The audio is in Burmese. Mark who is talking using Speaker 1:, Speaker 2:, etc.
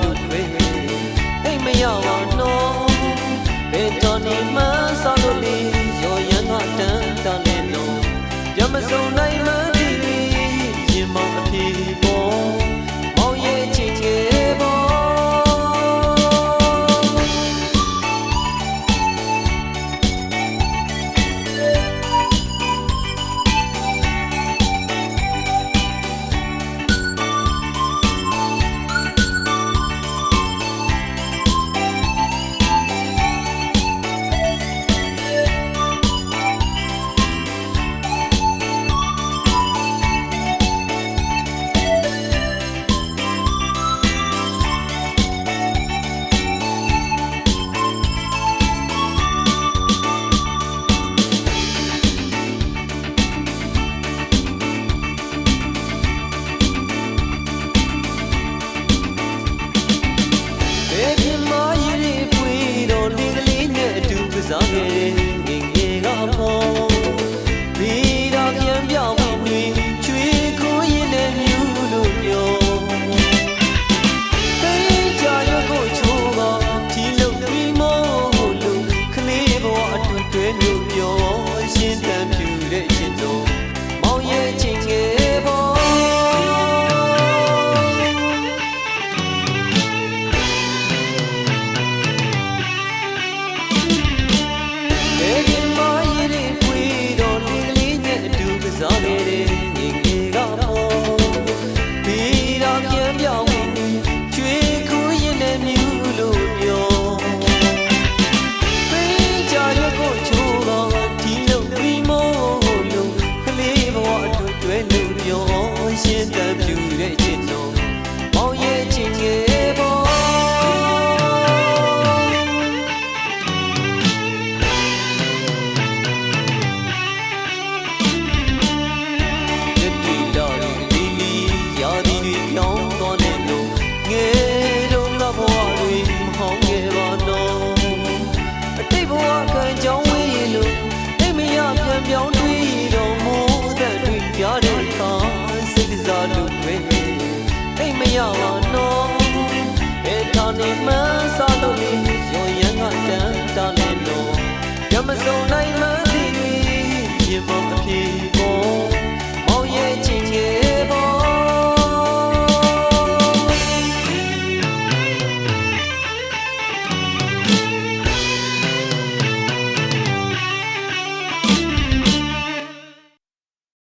Speaker 1: လူတွေအိမ်မရပါတော့ဘယ်တော်နေမှဆောက်လို့လေရောရန်ကတန်းတန်းနေလို့ပြမစုံနိုင်မှဒီရင်မောင်အပြေပေါ်မောင်ရဲ့ချစ်ကျေပေါ်စားခဲ့တဲ့ငယ်ငယ်ကပေါ်ပြီးတော့ပြန်ပြောင်းပြီးချွေးကိုရင်နဲ့မြူလို့ပြောတိုင်းကြရကိုချိုးပါဒီလုံပြီးမို့လို့ကလေးဘောအတွင်တွဲလို့ပြောရှင်းတမ်းပြူတဲ့ချစ်တော်မောင်ရဲ့ချစ်ငယ်ပေါ်စားခဲ့တဲ့ငယ်ငယ်ကပေါ်ပြီးတော့ပြန်ပြောင်းပြီးချွေးကူးရင်နဲ့မြူလို့ပြောပေးကြရကိုချိုးတော့ဒီလုံပြီးမို့လို့ကလေးဘဝအတွက်တွဲလို့ပြောရှင်းတမ်းပြူတဲ့ချစ်တော်မောင်ရဲ့ချစ်ငယ်ပေါ်ပြောင်းတွေ့တော့မိုးတဲ့တွေ့ပြတဲ့အခါစိတ်ကစားလို့ပဲအိမ်မရပါတော့